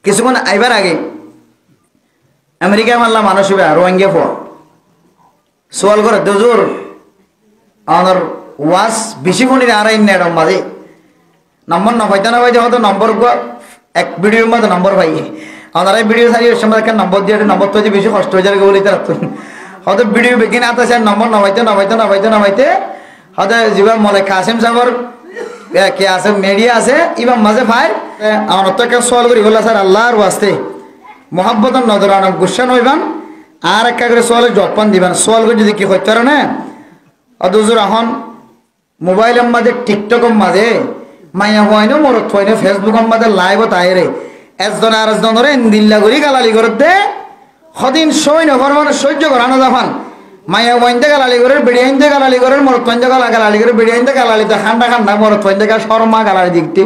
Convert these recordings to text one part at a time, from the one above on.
কিছুক্ষণ আইবার আগে আমেরিকায় মারলাম মানুষ রোহিঙ্গা ফোয়া সোয়াল করে দুজোর আমার ওয়াস বেশি ফোনের আর নেডম মাঝে নম্বর না পাইতে হয়তো নম্বর এক ভিডিওর মধ্যে নম্বর পাই আমার এই ভিডিও সারি ওর সময় একটা নম্বর দিয়ে নম্বর তো বেশি কষ্ট হয়ে যাবে বলে তার হয়তো ভিডিও বেগিনে আতাছে নম্বর নামাইতে হয়তো জীবন মলে কাসিম সাগর কে আছে মিডিয়া আছে ইমাম মাঝে ভাই আমার তো একটা সোয়াল করি বললা স্যার আল্লাহর ওয়াস্তে মোহাব্বতন নজরানো গুসা নইবান আর একটা করে সোয়ালে জপান দিবেন সোয়াল করে যদি কি হইতে পারে না অদুজুর এখন মোবাইলের মাঝে টিকটকের মাঝে মাইয়া হয়নো মরত হয়নো ফেসবুকের মাঝে লাইভ তাইরে একজন আর একজনের দিল্লা করি গালালি করতে সদিন সই নগর মানে সহ্য করানো যখন মাইয়া বইনতে গালালি করে বেড়িয়াইনতে গালালি করে মরত পয়েন্টে গালালি করে বেড়িয়াইনতে গালালিতে খান্ডা মরত পয়েন্টে শর্মা গালালি দিকটি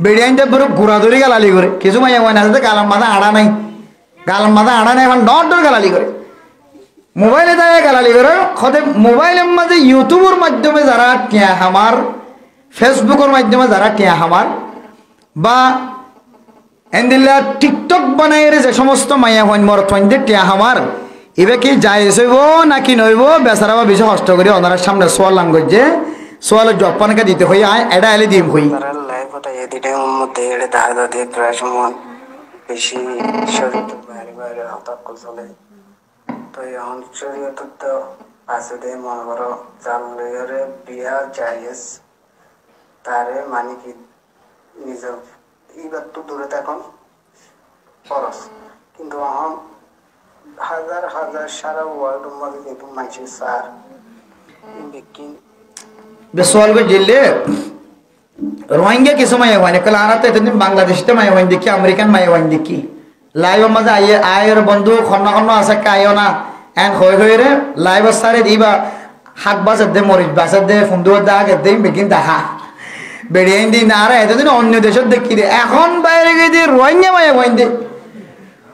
বেড়িয়াইনতে পুরো ঘোরাধুরি গালালি করে কিছু মাইয়া বইন আছে গালার মাথা আড়া নাই এখন ডর গালালি করে মোবাইলে দেয় গালালি করে সদে মোবাইলের মাঝে ইউটিউবের মাধ্যমে যারা টিয়া হামার ফেসবুকের মাধ্যমে যারা টিয়া হামার বা এন্দিল্লা টিকটক বানাই যে সমস্ত মাইয়া হইন মরত হইনদের টিয়া হামার এবে কি জায়েজ হইব নাকি নইব বেচারা বা বেশি কষ্ট করে ওনার সামনে সোয়াল লাঙ্গজ যে সোয়ালের জপানকে দিতে হই এটা এলে দিম হই লাইফটা এদিকে মধ্যে এড়ে দাঁড়া দিয়ে প্রায় সময় বেশি শরীর বাইরে হঠাৎ চলে তো এখন শরীয়ত তো আছে দে মনে করো জানলে বিয়া জায়েজ তারে মানে কি নিজের এইবার তো দূরে থাকুন খরচ কিন্তু এখন হাজার সারা ওয়ার্ল্ডের মধ্যে কিন্তু মানুষের সার সোয়াল করে জিললে রোহিঙ্গা কিছু মায়া হয় না কাল আনা তো এতদিন বাংলাদেশতে মায়া হয় দেখি আমেরিকান মায়া হয় দেখি লাইভ মাঝে আয়ের বন্ধু খন্ন আছে কাইও না এন হয়ে রে লাইভ সারে দিবা হাক বাজার দে মরিচ বাজার দে ফুন্দু দা আগে দে বেগিন দেখা বেড়িয়ে দিন আর এতদিন অন্য দেশের দেখি রে এখন বাইরে গিয়ে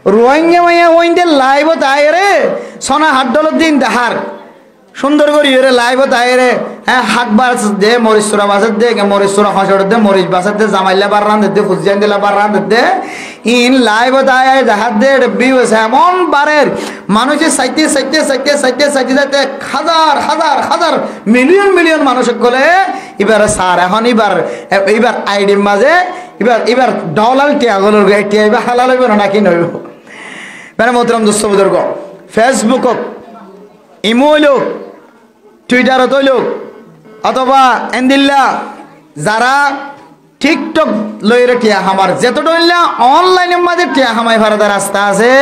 রোহিঙ্গা মায়া হইন্দে লাইভ তাই রে সোনা হাট ডলার দিন দেখার সুন্দর করি রে লাইভ তাই রে হ্যাঁ হাক বাস দে মরিচ চূড়া বাসার দে মরিচ চূড়া খসড় দে মরিচ বাসার দে জামাইলা বার রান দে ফুজিয়ান দিলা বার রান দে ইন লাইভ তাই দেখার দে ভিউ এমন বারের মানুষের সাইতে যাতে হাজার মিলিয়ন মানুষ গলে এবার স্যার এখন এবার আইডির মাঝে এবার ডলার টিয়া গলর টিয়া এবার হালাল হইব না নাকি নইব মানে মোহতরম দোস্ত বুজুর্গ ফেসবুক ইমো লোক টুইটারত লোক অথবা এন্দিল্লা যারা টিকটক লইরে টিয়া হামার যেতটা অনলাইনের মাঝে টিয়া হামাই ভারতের রাস্তা আছে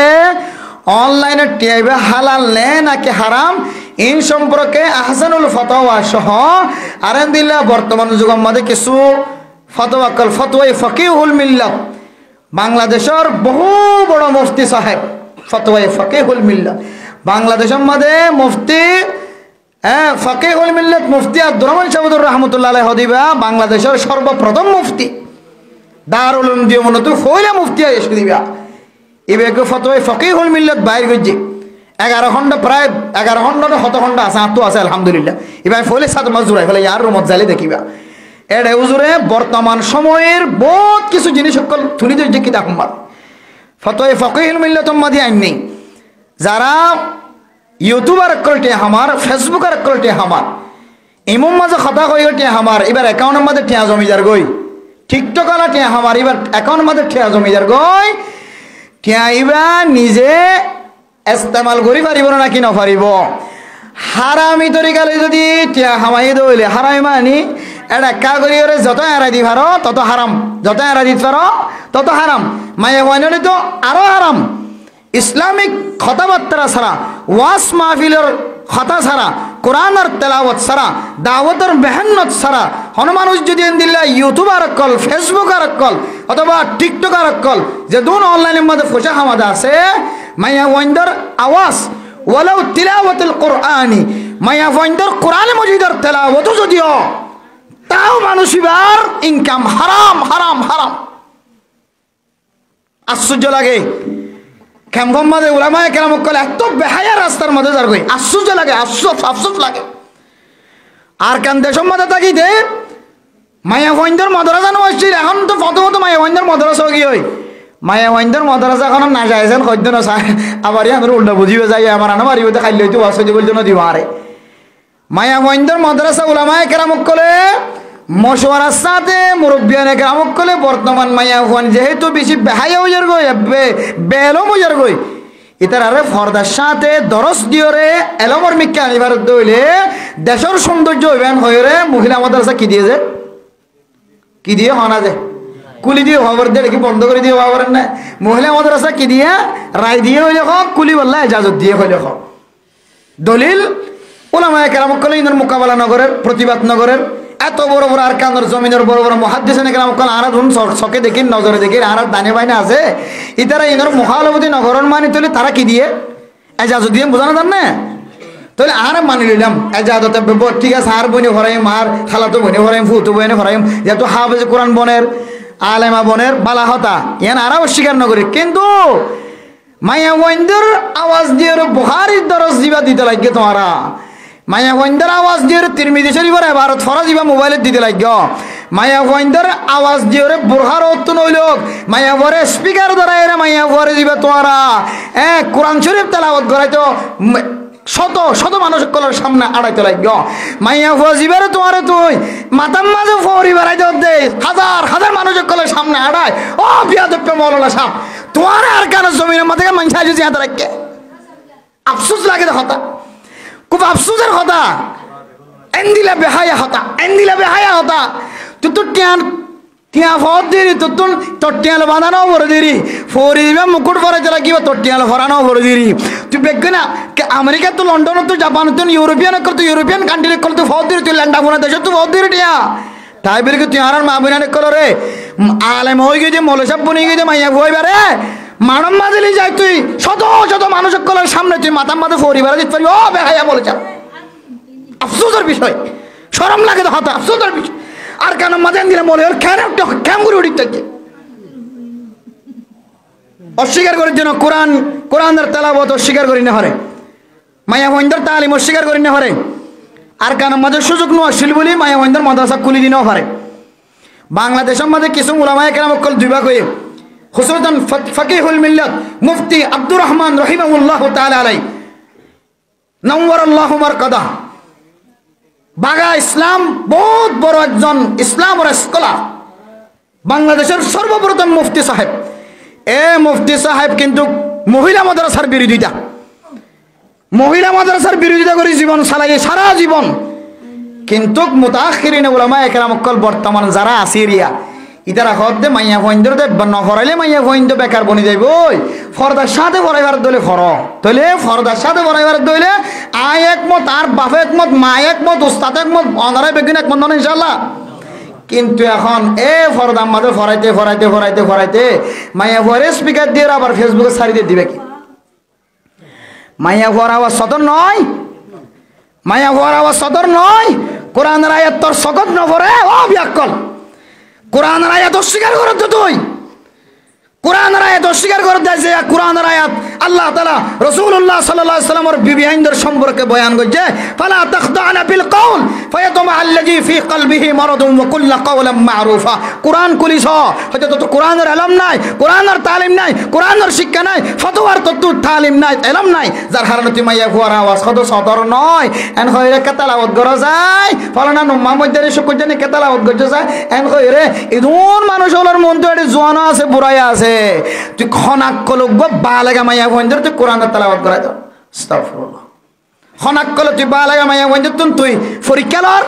অনলাইনে টিয়াইবে হালাল নে নাকি হারাম এই সম্পর্কে আহসানুল ফতোয়া সহ আর এন্দিল্লা বর্তমান যুগের মাঝে কিছু ফতোয়াই ফকিহুল মিল্লাত বাংলাদেশের বহু বড় মুফতি সাহেব ফতোয়াই ফকিহুল মিল্লাত বাংলাদেশের মধ্যে মুফতি ফকিহুল মিল্লাত মুফতি আব্দুর রহমান সাহেবুর রহমতুল্লাহ আলাইহি হদিবা বাংলাদেশের সর্বপ্রথম মুফতি দারুল উলুম দিয়ে মনে তো ফয়লা মুফতি এসে দিবা এবারে ফতোয়াই ফকিহুল মিল্লাত বাইর গজি 11 খন্ড প্রায় 11 খন্ড 7 খন্ড আছে আতো আছে আলহামদুলিল্লাহ এবার ফলে সাত মাস জুড়াই ফেলে ইয়ার রুমত জালি দেখিবা এটা হুজুরে বর্তমান সময়ের বহুত কিছু জিনিস সকল তুলি ধরে কি দেখুন ফতোয়াই ফকিহুল মিল্লাত মাদি আইন নেই যারা ইউটিউবার কলটে আমার ফেসবুকার কলটে আমার ইমাম মাঝে কথা কইটে আমার এবার অ্যাকাউন্টের মধ্যে টিয়া জমিদার গই টিকটক আলা টিয়া আমার এবার অ্যাকাউন্টের মধ্যে টিয়া জমিদার গই টিয়া ইবা নিজে ইস্তেমাল করি পারিব না কি না পারিব হারামি তরিকালে যদি টিয়া হামাই দইলে হারামি মানি এটা কা করি ওরে যত এড়াই দি পারো তত হারাম যত এড়াই দিতে পারো তত হারাম মায়ে ওয়ানলে তো আরো হারাম ইসলামিক কথাবার্তা ছাড়া ওয়াজ মাহফিলের কথা ছাড়া কোরআনের তেলাওয়াত ছাড়া দাওয়াতের মেহনত ছাড়া হনুমানুষ যদি দিল্লা ইউটিউবার কল ফেসবুকার কল অথবা টিকটকার কল যে দুন অনলাইনের মধ্যে ফসা হামাদা আছে মাইয়া ওয়াইন্দার আওয়াজ ওয়ালাউ তিলাওয়াতুল কোরআনি মাইয়া ওয়াইন্দার কোরআন মজিদের তেলাওয়াত যদিও তাও মানুষিবার ইনকাম হারাম আশ্চর্য লাগে কেমন মাঝে ওলামায়ে কেরাম কল এত বেহায়া রাস্তার মধ্যে যার কই আশ্চর্য লাগে আফসোস লাগে আর কান দেশের মধ্যে থাকিতে মায়া ফইন্দর মাদ্রাসা নষ্ট এখন তো ফটো মায়া ফইন্দর মাদ্রাসা কি হয় মায়া ওয়াইন্দর মাদ্রাসা এখন না যাইছেন কইদ না চাই আবার আমরা উল্টা বুঝিবে যাই আমার আনা মারিবে খাইলে হইতো ওয়াসদি বলতো না দিবারে মায়া ওয়াইন্দর মাদ্রাসা উলামায়ে কেরাম কলে মশওয়ারার সাথে মুরব্বিয়ানে কেরাম কলে বর্তমান মায়া ওয়ান যেহেতু বেশি বেহায়া হইয়ার গই বেলম হইয়ার গই ইতার আরে ফরদার সাথে দরস দিওরে এলমর মিক্কা আনিবার দইলে দেশের সৌন্দর্য হইবেন হইরে মহিলা মাদ্রাসা কি দিয়েছে কি দিয়ে হনা যায় কুলি দিয়ে খবর দিয়ে কি বন্ধ করে দিয়ে খবর না মহিলা মাদ্রাসা কি দিয়ে রায় দিয়ে হইলে হোক কুলি বললা ইজাজত দিয়ে হইলে হোক দলিল উলামায়ে কেরাম কলে ইনার মোকাবেলা নগরের প্রতিবাদ নগরের এত বড় বড় আর কান্দর জমিনের বড় বড় মুহাদ্দিসিন কেরাম কল আর ধুন চকে দেখি নজরে দেখি আর দানে বাইনা আছে ইতারা ইনার মুখালবতী নগরন মানি তলে তারা কি দিয়ে ইজাজত দিয়ে বোঝানো জান না তাহলে আর মানি নিলাম এজাজতে ঠিক আছে আর বনে ভরাইম আর খালাতো বনে ভরাইম ফুতো বনে ভরাইম যেহেতু হাফেজ কোরআন বনের আলেমা বনের বালা হতা ইয়ান আর অস্বীকার নগরী কিন্তু মায়া ওয়াইন্দর আওয়াজ দিয়ে বুখারীর দরস দিবা দিতে লাগে তোমারা মায়া ওয়াইন্দর আওয়াজ দিয়ে তিরমিজি শরীফের ইবারত ফরজ দিবা মোবাইলে দিতে লাগে মায়া ওয়াইন্দর আওয়াজ দিয়ে বুখার অতুন হইলোক মায়া ওরে স্পিকার ধরায় রে মায়া ওরে দিবা তোমারা কোরআন শরীফ তেলাওয়াত করাইতো শত শত মানুষ কলার সামনে আড়াইতে লাগ মাইয়া ফুয়াজিবারে তোমার তুই মাতাম মাঝে ফরি বেড়াই দে হাজার হাজার মানুষের কলার সামনে আড়াই ও বিয়াদব মৌলানা সাহেব তোমার আর কেন জমিনের মাঝে মানুষ আইছে হাতে রাখকে আফসোস লাগে কথা খুব আফসোসের কথা এন্দিলা বেহায়া হতা তুই তো টিয়া ফত দিরি তোর টিয়াল বাঁধানো ভরে দিরি ফরি দিবা মুকুট ফরাইতে লাগিবা তোর টিয়াল ফরানো ভরে দিরি তুই বেগ না আমেরিকা তো লন্ডন তো জাপান তো ইউরোপিয়ান কান্ট্রি কল তুই ফত দিরি তুই ল্যান্ডা ফোনা দেশ তুই ফত দিরি টিয়া তাই বলি তুই আর মা বিনানে কল রে আলেম হয়ে গেছে মৌলসাব বনে গেছে মাইয়া ভয় বারে মানব মাঝে যাই তুই শত শত মানুষের কলের সামনে তুই মাথার মাঝে ফরি বেড়া দিতে পারবি ও বেহাইয়া বলেছ আফসোসের বিষয় শরম লাগে তো হতা আফসোসের বিষয় আর কেন মাঝে দিলে মনে হল কেমন করে উঠিত অস্বীকার করার জন্য কোরআনের তেলাওয়াত অস্বীকার করি না হরে মায়া ওয়াইন্দর তালিম অস্বীকার করি না হরে আর কেন মাঝে সুযোগ নছিল বলি মায়া ওয়াইন্দর মাদ্রাসা খুলি দিনও পারে বাংলাদেশের মাঝে কিছু উলামায়ে কেরাম কল দুইবা কয়ে খুসুসান ফকিহুল মিল্লাত মুফতি আব্দুর রহমান রহিমাহুল্লাহ তাআলা আলাইহি নওয়ারাল্লাহু মারকাদা বাগা ইসলাম বহুত বড় একজন ইসলামের স্কলার বাংলাদেশের সর্বপ্রথম মুফতি সাহেব মুফতি সাহেব কিন্তু মহিলা মাদ্রাসার বিরোধিতা করে জীবন চালাই সারা জীবন কিন্তু মুতাআখিরিন উলামায়ে কেরাম কল বর্তমান যারা আসিরিয়া ইতারা হদ্দে মাইয়া ফইন্দর দে নহরাইলে মাইয়া ফইন্দ বেকার বনি যাইব ফরদার সাথে ভরাইবার দলে ফর তলে ফরদার সাথে ভরাইবার দলে আয় একমত আর বাপ একমত মা একমত উস্তাদ একমত অনারাই বেগুন একমত নন ইনশাআল্লাহ কিন্তু এখন ফরদার মাঝে ফরাইতে মাইয়া ফরে স্পিকার দিয়ে আবার ফেসবুকে ছাড়ি দিয়ে দিবে কি মাইয়া ফর আওয়াজ সদর নয় কোরআনের আয়াত তোর সকত নভরে ও বিয়াক্কল কোরআনের আয়াত অস্বীকার করত তুই কোরআনের আয়াত অস্বীকার করে দেয় যে কোরআনের আয়াত আল্লাহ তাআলা রাসূলুল্লাহ সাল্লাল্লাহু আলাইহি ওয়াসাল্লামের বিবি আইনদের সম্পর্কে বয়ান করছে ফালা তাখদানা বিল কওল ফায়াতমা আল্লাযী ফি কলবিহি মারাদুন ওয়া কুল্লু কওলাম মারুফা কোরআন কুলিস হয়তো তো কোরআনের ইলম নাই কোরআনের তালিম নাই কোরআনের শিক্ষা নাই ফতোয়ার তত্ত্ব তালিম নাই ইলম নাই যার কারণে তুই মাইয়া ফুয়ার আওয়াজ কত সদর নয় এন কইরে কেতালাওয়াত করা যায় ফলানা নুম্মা মধ্যে শুকুজনে কেতালাওয়াত করতে যায় এন কইরে ইদুন মানুষ হলোর মন তো এটি জোয়ানো আছে বুড়াইয়া আছে তুই খনাক কলক বালাগা মাইয়া ফইন্দর তুই কোরআনের তেলাওয়াত করা দাও আস্তাগফিরুল্লাহ খনাক কল তুই বালাগা মাইয়া ফইন্দর তুই পরীক্ষা লর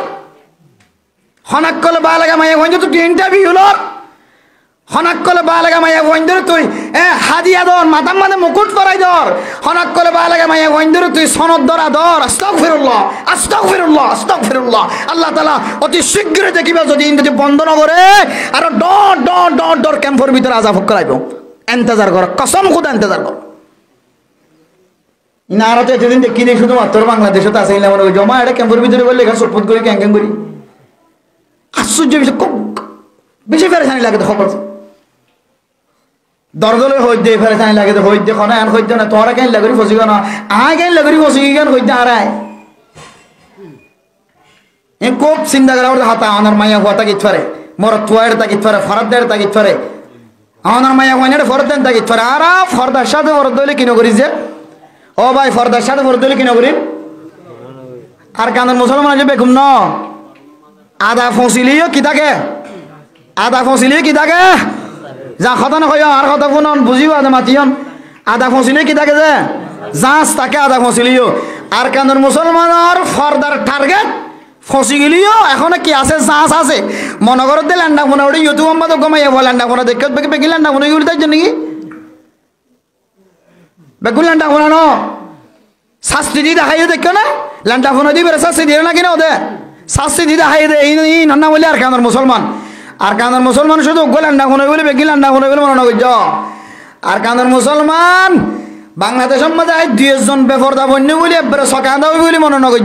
খনাক কল বালাগা মাইয়া ফইন্দর তুই ইন্টারভিউ লর খনাক কল বালাগা মাইয়া ফইন্দর তুই হাদিয়া দর মাথার মাঝে মুকুট করাই দর খনাক কল বালাগা মাইয়া ফইন্দর তুই সনদ ধরা দর আস্তাগফিরুল্লাহ আল্লাহ তাআলা অতি শীঘ্র দেখিবা যদি ইন্দ্রজি বন্ধ না করে আর ডর ক্যাম্পের ভিতরে আযাব করাইব ইন্তজার কর কসম খুদা ইন্তজার কর ইনারা তো এতদিন দেখি নেই শুধুমাত্র বাংলাদেশে তো আছে মনে হয় জমা এটা ক্যাম্পের ভিতরে বললে এখানে সপোর্ট করি ক্যাং করি আশ্চর্য বেশি ফেরেশানি লাগে তো খবর দরদলে হইতে ফেরেশানি লাগে তো হইতে খনা আন হইতে না তোরা কেন লাগরি ফসি না আয় কেন লাগরি ফসি কেন হইতে আরায় এ কোপ চিন্তা করা ওর হাতা আনার মাইয়া হুয়া তাকিত পারে মোর তুয়ার তাকিত পারে ফরাদের তাকিত পারে আমার মায়া হইনারে ফরদ দেন থাকি তোর আর ফর্দার সাথে ফরদ হইলে কিনো করিস যে ও ভাই ফর্দার সাথে ফরদ হইলে কিনো করি আর কানের মুসলমান আছে বেকুম ন আদা ফসিলিও কি থাকে আদা ফসিলিও কি থাকে যা কথা নকয় আর কথা শুনন বুঝিও আদা মাতিয়ন আদা ফসিলিও কি থাকে যে যাস তাকে আদা ফসিলিও আর কানের মুসলমানের ফর্দার টার্গেট ফসি গেলিও এখন কি আছে যাস আছে মনে করো দে ল্যান্ডা ফোনা ওটা ইউটিউব আমাদের কমাইয়া বল ল্যান্ডা ফোনা দেখে বেকি ল্যান্ডা ফোনা ইউরি তাই নাকি বেগুন ল্যান্ডা ফোনা ন শাস্তি দি দেখাইয়ে দেখো না ল্যান্ডা ফোনা দিবে শাস্তি দিয়ে না কিনা ওদে শাস্তি দি দেখাইয়ে দে এই নান্না বলে আর কানের মুসলমান আর কানের মুসলমান শুধু ল্যান্ডা ফোনা বলে বেকি ল্যান্ডা ফোনা বলে মনে করছ আর কানের মুসলমান বাংলাদেশের মধ্যে 2 জন বেপরদা বন্য বলে এবারে সকান্দা বলে মনে নগর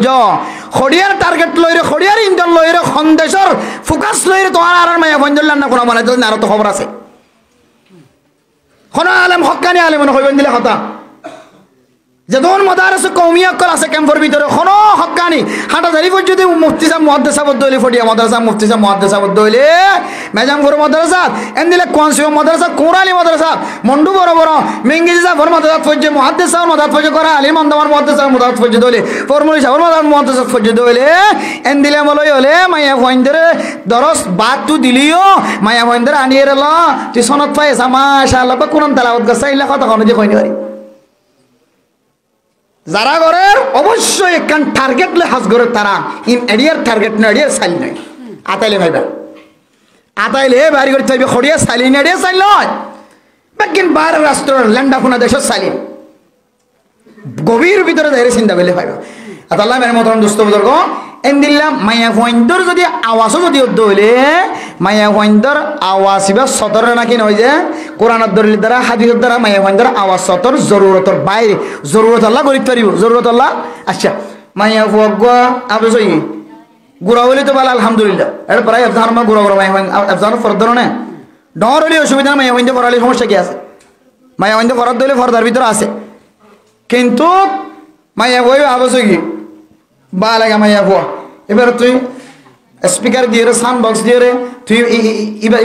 খড়িয়ার টার্গেট লইরে খড়িয়ার ইন্ধন লইরে সন্দেশর ফোকাস লইরে তোমার আর মায়া বন্ধুর না কোনো মানে আর তো খবর আছে কোনো আলেম হক্কানি আলেম মনে হইবেন দিলে কথা যে দোন মাদারস কওমিয়া কল আছে ক্যাম্পের ভিতরে কোনো হক্কানি হাটাদারি পর্যন্ত মুফতি সাহেব মুহাদ্দিস বদলে ফটিয়া মাদ্রাসা মুফতি সাহেব মুহাদ্দিস বদলে মেজামপুর মাদ্রাসা এন্দিলে কোনসিও মাদ্রাসা কোরালি মাদ্রাসা মন্ডু বড় বড় মেঙ্গিজি সাহেব মাদ্রাসা ফজে মুহাদ্দিস সাহেব মাদ্রাসা ফজে করা আলী মন্দামার মুহাদ্দিস সাহেব মাদ্রাসা ফজে দলে ফরমুলি সাহেব মাদ্রাসা ফজে দলে এন্দিলে মলই হলে মায়া ফইন্দরে দরস বাতু দিলিও মায়া ফইন্দরে আনিয়ে ল তুই সনদ পাইছা মাশাআল্লাহ বা কোরআন তেলাওয়াত গছাইলা কথা কোন যে কইনি পারি যারা ঘরের অবশ্যই একখান টার্গেট লে হাজ ঘরের তারা ইন এরিয়ার টার্গেট না এরিয়ার সাইল নয় আতাইলে ভাইবা আতাইলে বাড়ি করতে হবে খড়িয়া সাইলিন এরিয়া সাইল নয় বাকিন বাইরের রাষ্ট্র ল্যান্ডা ফোনা দেশের সাইলিন গভীর ভিতরে ধরে চিন্তা করলে ভাইবা আল্লাহ মেরে মতন দুস্থ বুজুর্গ এন্দিল্লা মায়া ফইন্দর যদি আওয়াজও যদি উদ্দ হইলে মায়া ফইন্দর আওয়াজ ইবা সতর নাকি নয় যে কোরআনের দলিলের দ্বারা হাদিসের দ্বারা মায়া ফইন্দর আওয়াজ সতর জরুরতর বাইরে জরুরত আল্লাহ গরিব পারিব জরুরত আল্লাহ আচ্ছা মায়া ফুয়া আবে সই গুড়া হইলে তো ভালো আলহামদুলিল্লাহ এটা প্রায় আফজান মা গুড়া গুড়া মায়া আফজান ফরদ না ডর হলে অসুবিধা মায়া ফইন্দর পড়ালে সমস্যা কি আছে মায়া ফইন্দর ফরদ হইলে ফরদার ভিতরে আছে কিন্তু মায়া বই আবে সই বা লাগা মাইয়া ভুয়া এবার তুই স্পিকার দিয়ে রে সাউন্ড বক্স দিয়ে রে তুই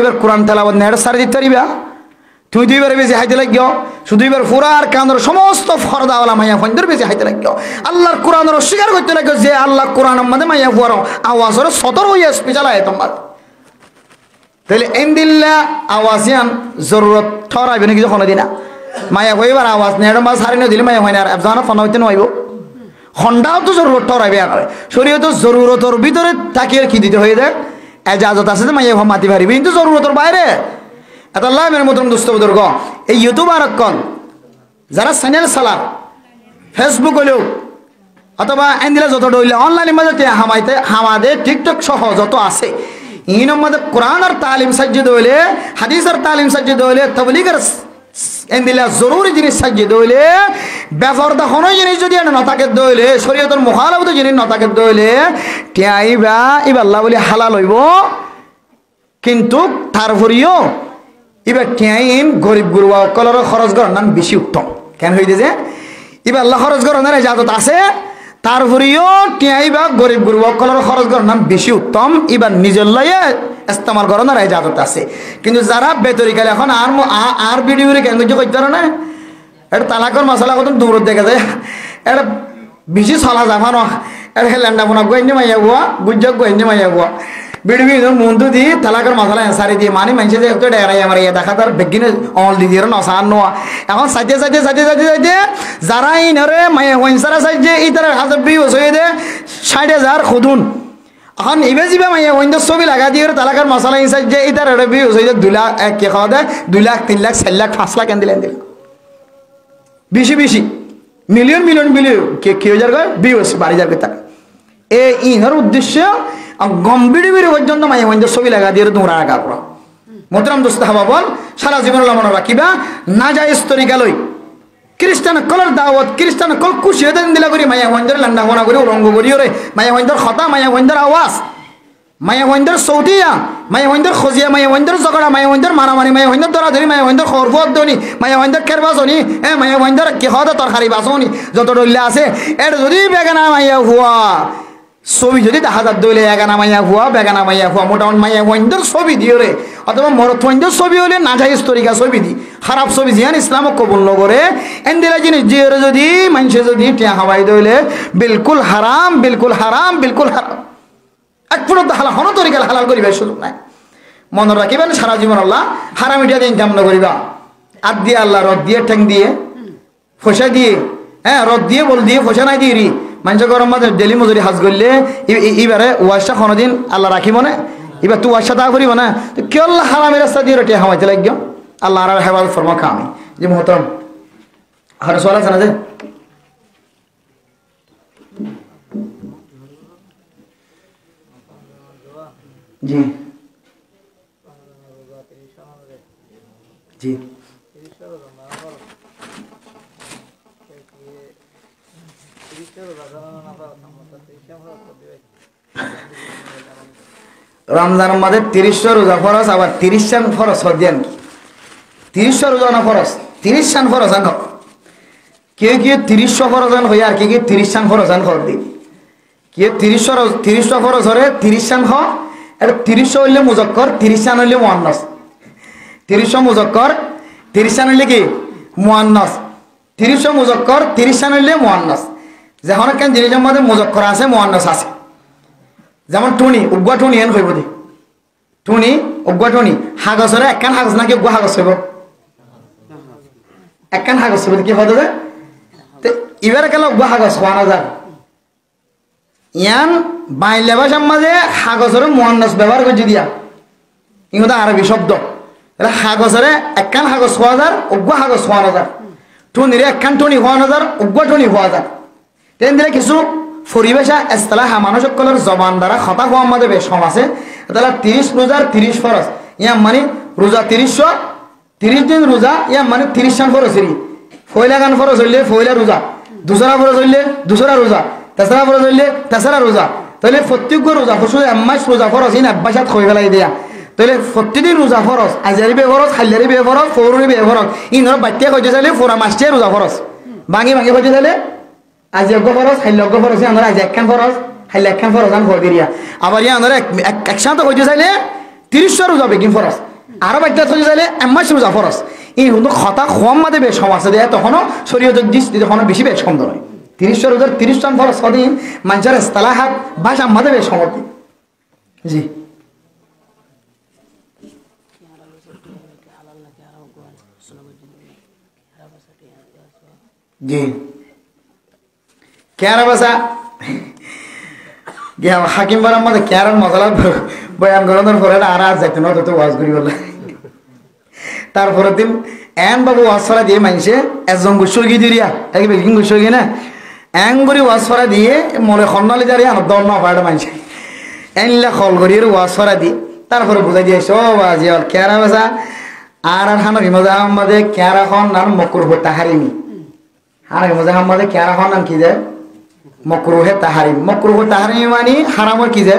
এবার কোরআন তেলাওয়াত নেড়ে সারি দিতে পারিবা তুই দুইবারে বেশি হাইতে লাগিও শুধু এবার ফুরার কান্দর সমস্ত ফরদাওয়ালা মাইয়া ফন্দর বেশি হাইতে লাগিও আল্লাহর কোরআনের অস্বীকার করতে লাগিও যে আল্লাহ কোরআনের মধ্যে মাইয়া ভুয়ার আওয়াজের সতর হইয়া স্পেশাল আয় তোমার তাহলে এন্দিল্লা আওয়াজিয়ান জরুরত ঠরাইবে নাকি যখন দিনা মাইয়া হইবার আওয়াজ নেড়ে মাছ হারি না দিলে মাইয়া হয় না আর জানা ফোন হইতে নইব খন্ডাও তো জরুরত ঠরাইবে করে শরীয়ত জরুরতর ভিতরে তাকিয়ে কি দিতে হয়ে দেখ এজাজত আছে যে মাইয়া মাতি পারিবি কিন্তু জরুরতর বাইরে এত আল্লাহ মেরে মতন দুস্থ বুজুর্গ এই ইউটিউবার কন যারা চ্যানেল চালার ফেসবুক হইলেও অথবা এন্দিলা যত ডইলে অনলাইনের মাঝে হামাইতে হামাদে টিকটক সহ যত আছে ইনের মধ্যে কোরআনের তালিম সাজ্জিদ হইলে হাদিসের তালিম সাজ্জিদ হইলে তাবলীগের এন্দিলা জরুরি জিনিস সাজ্জিদ হইলে বেফরদা কোনো জিনিস যদি নতাকে দইলে শরীয়তের মুখালাফত জিনিস নতাকে দইলে টিয়াইবা ইবা আল্লাহ বলি হালাল হইব কিন্তু তারপরেও এবার টিয়াইন গরিব গুরুবা কলর খরচ করার নাম বেশি উত্তম কেন হইতে যে এবার আল্লাহ খরচ করার ইজাজত আছে তারপরেও টিয়াইবা গরিব গুরুবা কলর খরচ করার নাম বেশি উত্তম এবার নিজের লয়ে ইস্তেমাল করার ইজাজত আছে কিন্তু যারা বেতরিকালে এখন আর ভিডিও কেন কিছু করতে পারে না এটা তালাকর মশলা কত দূর দেখা যায় এটা বেশি চলা যাবা ন এটা ল্যান্ডা ফোনা গইনি মাইয়া গুয়া গুজ্জক গইনি মাইয়া গুয়া ভিডিও মন্টু দি তালাকর মশলা সারি দিয়ে মানে মানুষ যে একটু ডেরাই আমার ইয়ে দেখা তার বেগিনে অল দি দিয়ে নসান নোয়া এখন সাইতে সাইতে সাইতে সাইতে সাইতে যারা ইনরে মাইয়া ওয়াইনসারা সাইজে এই তার হাজার বিয়ে হয়ে দে 60,000 খুদুন এখন ইবে যাবে মাইয়া ওয়াইন্দ ছবি লাগা দিয়ে তালাকর মশলা ইনসাইজ যে এই তার বিয়ে হয়ে যায় 2 লাখ কে খাওয়া দেয় 2 লাখ 3 লাখ 4 লাখ 5 লাখ দিলেন দিল বেশি বেশি মিলিয়ন মিলিয়ন মিলিয়ন কে হাজার কয় বিয়ে বাড়ি যাবে তাকে এই ইনর উদ্দেশ্য গম্ভীর বিড়ি পর্যন্ত মাইয়া ওয়াইন্দ ছবি লাগা দিয়ে দৌড়া রাখা করো মোহতরম দোস্ত হাবা বল সারা জীবন মনে রাখিবা না যায় তরিকা লই খ্রিস্টান কলর দাওয়াত খ্রিস্টান কল খুশি হতে দিলা করি মাইয়া ওয়াইন্দের লান্ডা হোনা করি রঙ্গ করি রে মাইয়া ওয়াইন্দের খতা মাইয়া ওয়াইন্দের আওয়াজ মাইয়া ওয়াইন্দের সৌদিয়া মাইয়া ওয়াইন্দের খজিয়া মাইয়া ওয়াইন্দের জগড়া মাইয়া ওয়াইন্দের মারামারি মাইয়া ওয়াইন্দের দরাদরি মাইয়া ওয়াইন্দের খরফত দনি মাইয়া ওয়াইন্দের কেরবাসনি মাইয়া ওয়াইন্দের কি খাওয়া তরকারি বাসনি যত ডল্লা আছে এর যদি বেগানা মাইয়া হুয়া ছবি যদি দেখা যাত দইলে এগানা মাইয়া হুয়া বেগানা মাইয়া হুয়া মোটামুটি মাইয়া হুয়াইন্দর ছবি দিও রে অথবা মরথইন্দর ছবি হলে না যাই তরিকা ছবি দি খারাপ ছবি জিয়ান ইসলামক কবুল নকরে এন্দিরা জিনিস জিওরে যদি মানুষে যদি টিয়া হাওয়াই দইলে বিলকুল হারাম বিলকুল হারাম বিলকুল হারাম এক ফুরত হালাল হন তরিকা হালাল করিবার সুযোগ নাই মনে রাখিবেন সারা জীবন আল্লাহ হারাম এটা ইনকাম না করিবা আদ দিয়ে আল্লাহ রদ দিয়ে ঠ্যাং দিয়ে ফসা দিয়ে হ্যাঁ রদ দিয়ে বল দিয়ে ফসা নাই দিয়ে রি মানুষের গরম মাঝে ডেলি মজুরি হাজ করলে এবারে ওয়াশটা কোনোদিন আল্লাহ রাখিব না এবার তুই ওয়াশটা তা করিব না তো কে আল্লাহ হারামের রাস্তা দিয়ে রটিয়া হামাইতে লাগ আল্লাহ আর হেফাজত ফরমা খামি যে মোহতরম আর সোয়াল আছে না যে জি জি রমজানের মধ্যে 30 রোজা ফরজ আবার 30 শান ফরজ দেন 30 রোজা না ফরজ 30 শান ফরজ আন কে কে 30 ফরজ আন হই আর কে কে 30 শান ফরজ আন খর দি কে 30 ফরজ হরে 30 শান হ এটা 30 হইলে মুজাক্কর 30 শান হইলে মুআন্নাস 30 মুজাক্কর 30 শান হইলে কি মুআন্নাস 30 মুজাক্কর 30 শান হইলে মুআন্নাস যখন কেন জিনিসের মধ্যে মুজাক্কর আছে মুআন্নাস আছে যেমন টুনি উগ্গা টুনি এন হইব দি টুনি উগ্গা টুনি হাগসরে একখান হাগস নাকি উগ্গা হাগস হইব একখান হাগস হইব কি হতো যে তো এবারে কেন উগ্গা হাগস হওয়া না যায় ইয়ান বাইলে ভাষার মাঝে হাগসরে মুআন্নাস ব্যবহার করছি দিয়া ইংরেজি আরবি শব্দ এটা হাগসরে একখান হাগস হওয়া যায় উগ্গা হাগস হওয়া না যায় টুনিরে একখান টুনি হওয়া না যায় উগ্গা টুনি হওয়া যায় তেন দিলে কিছু পরিবেশা এস্তালাহ মানুষ সকলের জবান দ্বারা কথা হওয়ার মধ্যে বেশ কম আছে তাহলে 30 রোজার 30 ফরজ ইয়া মানে রোজা 30 দিন রোজা ইয়া মানে 30 শান ফরজ হইলি ফয়লা গান ফরজ হইলে ফয়লা রোজা দুসরা ফরজ হইলে দুসরা রোজা তেসরা ফরজ হইলে তেসরা রোজা তাহলে প্রত্যেক রোজা ফসল এমাস রোজা ফরজ ইন আব্বাসাত হয়ে ফেলাই দেয়া তাহলে প্রতিদিন রোজা ফরজ আজারি বে ফরজ খাইলারি বে ফরজ ফৌরি বে ফরজ ইনর বাচ্চা কইতে চাইলে ফোরা মাসে রোজা ফরজ ভাঙি ভাঙি কইতে চাইলে আজ যজ্ঞ ফরজ হাইলজ্ঞ ফরজ আমরা আজ একখান ফরজ হাইল একখান ফরজ আন ভর দিয়া আবার ইয়া আমরা একসাথে হইতে চাইলে 30 রোজা বেগিন ফরজ আরো বাচ্চা হইতে চাইলে এমাস রোজা ফরজ এই কিন্তু কথা কম মাঝে বেশ কম আছে দেয় তখনও শরীয়তের দৃষ্টি তখন বেশি বেশ কম নয় 30 রোজার 30 টান ফরজ কদিন মানুষের ইস্তালাহাত ভাষা মাঝে বেশ সমর্থি জি জি কেয়ারা বাসা হাকিম বারার মধ্যে কেয়ারার মশলা বয়ান করানোর পরে আর আজ যাইতে না তো ওয়াজ করি বলে তারপরে দিন এন বাবু ওয়াজ ফরা দিয়ে মানছে একজন গুসর্গি দিরিয়া এক বেগিং গুসর্গি না এন করে ওয়াজ ফরা দিয়ে মনে খন্ডালি দাঁড়িয়ে আমার দল না পাড়া মানছে এনলা খল করি ওয়াজ ফরা দিয়ে তারপরে বুঝাই দিয়ে সব আজি কেয়ারা বাসা আর হানফি মজা আহমদে কেয়ারা খন নাম মকরুহ তাহারিমি হানফি মজা আহমদে কেয়ারা খন নাম কি যায় মকরুহে তাহারিম মকরুহ তাহারিম মানে হারামর কি যে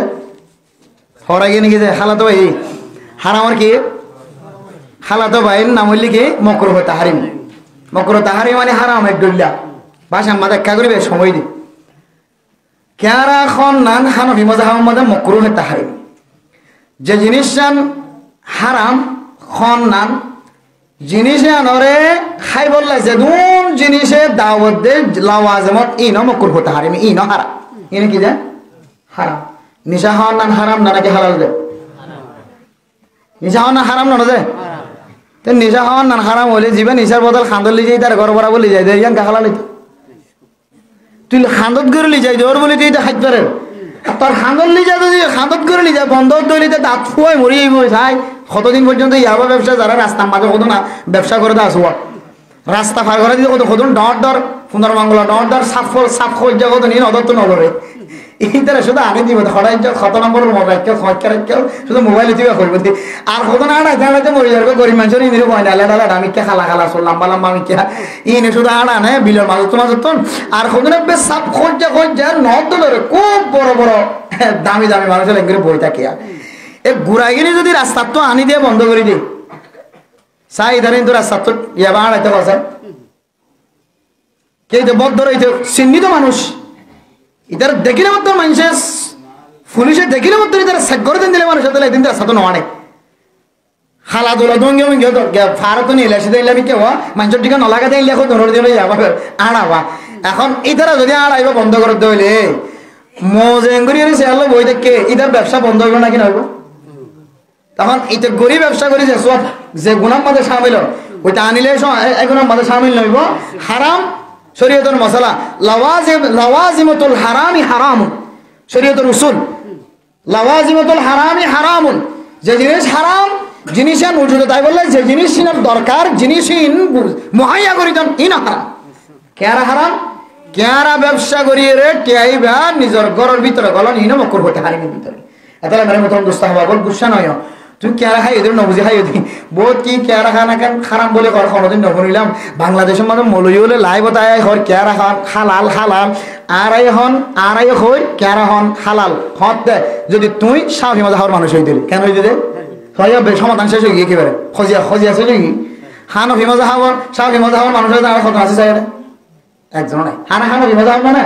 হরা গিয়ে নাকি যে হালাতো ভাই হারামর কি হালাতো ভাই নাম হইলে কি মকরুহ তাহারিম মকরুহ তাহারিম মানে হারাম এক ডুল্লা বাস আমার দেখা করিবে সময় দি কেয়ারা খন নান হানফি মজাহাব মধ্যে মকরুহে তাহারিম যে জিনিস হারাম খন নান জিনিসে আনরে খাই বললে যে দুন জিনিসে দাওয়াত দে লাওয়াজমত ইনো মকরুহ তাহারিম ইনো হারাম ইনো কি যায় হারাম নিশা হওয়ার নান হারাম না নাকি হালাল দে নিশা হওয়ার নান হারাম না দে তো নিশা হওয়ার নান হারাম হলে যাবে নিশার বদল খান্দর লিজাই তার ঘর বড়া বলে যাই দেয় হালাল তুই খান্দত করে লিজাই দে ওর বলে তুই খাইতে পারে তোর খান্দত লিজা যদি খান্দত করে লিজা বন্ধ দলিতে দাঁত ফুয়াই মরি চাই কতদিন পর্যন্ত ইয়াবা ব্যবসা যারা রাস্তার মাঝে কত না ব্যবসা করে দেওয়া আসুয়া রাস্তা ফার করে দিতে কত কতন ডর ডর সুন্দর বাংলা ডর ডর সাফ খোঁজ যা কত নিয়ে অদত্ত নগরে এই তারা শুধু আগে দিব হঠাৎ কত নম্বরের মোবাইল কেউ কেউ শুধু মোবাইলে দিবে করবে আর কত না আড়াইতে মরে যাবে গরিব মানুষের ইন্দিরে কয় ডালা ডালা আমি কে খালা খালা সো লম্বা লম্বা আমি কে ইনে শুধু আড়া নেয় বিলের মাঝে তোমার যতন আর কত না বেশ সাফ খোঁজ যা নদ ধরে খুব বড় বড় দামি দামি মানুষের একবারে বই থাকে এ ঘুরাইগিরি যদি রাস্তার তো আনি দিয়ে বন্ধ করে দিই চাই ইধারে কিন্তু রাস্তার তো ইয়াবা আড়াইতে পারছে কে বদ্ধ রয়েছে চিহ্নিত মানুষ ইতার দেখিলে মতো মানুষের পুলিশে দেখিলে মতো তারা সেক করে দিন দিলে মানুষ তাহলে একদিন তার সাথে নয় হালা দোলা দঙ্গে মঙ্গে ফারত নিয়ে এসে দিলে আমি কেউ মানুষের টিকা নলাগা দিলে এখন ধরে দিলে আড়াবা এখন ইতারা যদি আড়াইবা বন্ধ করে দিলে মজেঙ্গুরি সে আলো বই দেখে ইতার ব্যবসা বন্ধ হইব নাকি নইব তখন এটা গরিব ব্যবসা করি যে সব যে গুণার মাঝে সামিল ওইটা আনিলে এগুলোর মাঝে সামিল নইব হারাম শরীয়তের মশলা লাওয়াজিমতুল হারামি হারামুন শরীয়তের উসুল লাওয়াজিমতুল হারামি হারামুন যে জিনিস হারাম জিনিসের উজুদে তাই বললে যে জিনিসের দরকার জিনিসই মুহাইয়া করি দেন ই না হারাম কেরা হারাম কেরা ব্যবসা করিয়ে রে টিয়াইবা নিজের ঘরের ভিতরে গলন ইনো মকর হতে হারিমের ভিতরে এতলা মেরে মতন দোস্তা হবা বল গুসা নয় তুই কেরা খাই এদের নবুঝি খাই দি বহুত কি কেরা খানা কেন খারাপ বলে কর কোনোদিন নবনিলাম বাংলাদেশের মধ্যে মলই হলে লাইভ তাই হর কেরা খান হালাল হালাল আড়াই হই কেরা হন হালাল হত দে যদি তুই সাফি মজা হওয়ার মানুষ হয়ে দিলি কেন হয়ে দিলে সমাধান শেষ হয়ে গিয়ে একেবারে খজিয়া শেষ হয়ে গিয়ে হানফি মজা হওয়ার সাফি মজা হওয়ার মানুষ হয়ে কত আছে চাই একজন নাই হানফি মজা হওয়ার না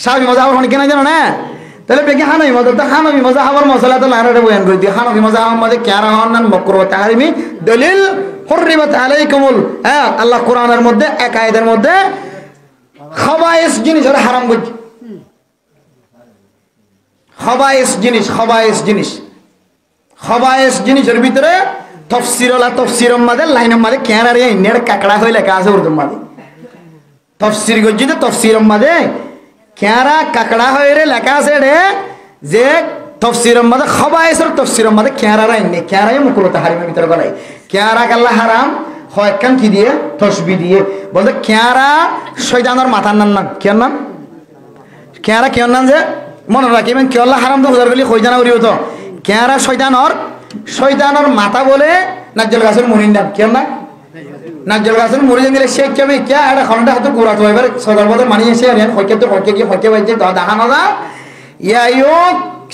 সাফি মজা হওয়ার কেন জানো না তাহলে বেকি হানফি মজা তো হানফি মজা হওয়ার মশলা তো লাইনে বয়ান করে দিয়ে হানফি মজা হওয়ার মধ্যে কেরা হন না মকরুহ তাহরিমি দলিল হুররিমাত আলাইকুমুল হ্যাঁ আল্লাহ কোরআনের মধ্যে এক আয়াতের মধ্যে খাবায়েস জিনিস ওরা হারাম করছে খাবায়েস জিনিসের ভিতরে তফসিরের মাঝে লাইনের মাঝে কেনারে ইন্ডিয়ার কাকড়া হয়ে লেখা আছে উর্দুর মাঝে তফসির করছি তফসিরের মাঝে কেরা কাকড়া হয়ে লেখা আছে রে যে তফসিরের মাঝে খাবায়েসের তফসিরের মাঝে কেরারা ইন্নে কেরাই মুকুলতা হারিমের ভিতরে গলাই কেরা কাল্লা হারাম হয় কান কি দিয়ে তসবি দিয়ে বলতে কেরা শয়তানের মাথার নাম কেন নাম কেরা কেন নাম যে মনে রাখিবেন কেল্লা হারাম তো হুজার গলি হয়ে জানা করিও তো কেরা শয়তানর মাথা বলে নাজ্জল গাছের মুড়ির নাম কেন না নাজ্জল গাছের মুড়ি দিলে সে কেমন কে একটা খন্ডা হাতে গোড়া তো এবার সদর বদর মানিয়ে এসে আর হইকে তো হইকে গিয়ে হইকে বাইছে দেখানো না ইয়াইও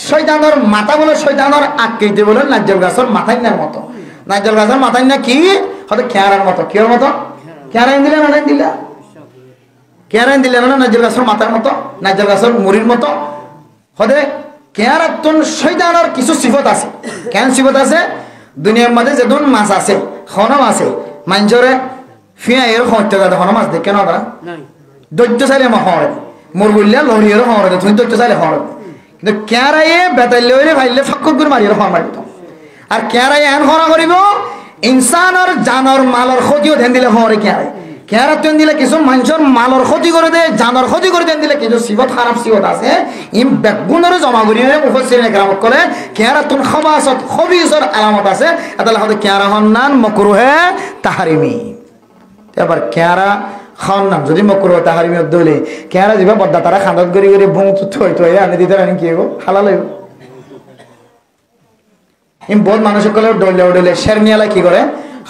শয়তানর মাথা বলে শয়তানর আকৃতি বলে নাজ্জল গাছের মাথায় নার মতো নাজ্জল গাছের মাথায় না কি হয়তো কেয়ারার মতো কেয়ার মতো কেয়ারাইন দিলে না দিলা কেয়ারাইন দিলে না নাজ্জল গাছের মাথার মতো নাজ্জল গাছের মুড়ির মতো হদে কেয়ারাতুন শয়তানের কিছু সিফত আছে কেন সিফত আছে দুনিয়ার মধ্যে যেদুন মাছ আছে খনম আছে মাঞ্জরে ফিয়া এর হত্যা গাদা খনম মাছ দেখে না তারা দৈত্য চাইলে মা হরে মুরগুল্লা লড়িয়েরও হরে তুমি দৈত্য চাইলে হরে কিন্তু কেয়ারাইয়ে বেতাইলে হইলে ভাইলে ফাক্কর করে মারিয়ে হর মারিত আর কেয়ারাই এন হরা করিব ইনসানের জানর মালর ক্ষতিও ধ্যান দিলে হরে কেয়ারাই কেয়ারা তেন দিলে কিছু মানুষের মালর ক্ষতি করে দেয় জানর ক্ষতি করে দেন দিলে কিছু সিবত খারাপ সিবত আছে ই বেগুনের জমা করি মুফাসসিরিন একরাম করে কেয়ারা তুন খাবাসত খবিসর আলামত আছে আদাল্লাহ হতে কেয়ারা হন্নান মাকরুহে তাহরিমি এবার কেয়ারা খান্নান যদি মাকরুহে তাহরিমি দলে কেয়ারা দিবা বদ্দা তারা খান্দত করি করে বুং থই থই আনি দিতে আনি কি হইব হালাল হইব ইম বহুত মানুষ কলে ডলে শেরনিয়ালা কি করে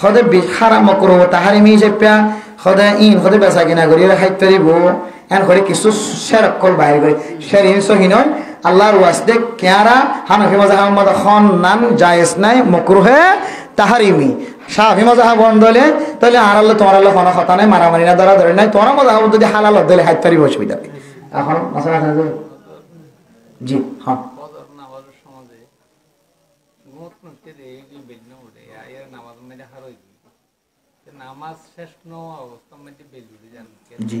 হদে হারাম মাকরুহে তাহরিমি যে পা হদে ইন হদে বেচা কিনা করি খাইতে দিব এন করে কিছু শেরক কল বাইর করে শেরিন সহিন আল্লাহর ওয়াসদে কেয়ারা হানফি মাযহাব মধ্যে খান্নান জায়েজ নাই মাকরুহে তাহরিমি শাফি মাযহাব বন্ধলে তাহলে আর আল্লাহ তোমার আল্লাহ কোনো কথা নাই মারামারি না ধরা ধরে নাই তোমার মাযহাব যদি হালাল হলে খাইতে পারিব অসুবিধা নেই এখন মাসালা আছে জি হ্যাঁ ফজর নামাজের সময় মুত মুতে এই বেজনা উঠে আয়ের নামাজ মধ্যে হারই নামাজ শেষ ন অবস্থা মধ্যে বেজুরি জান জি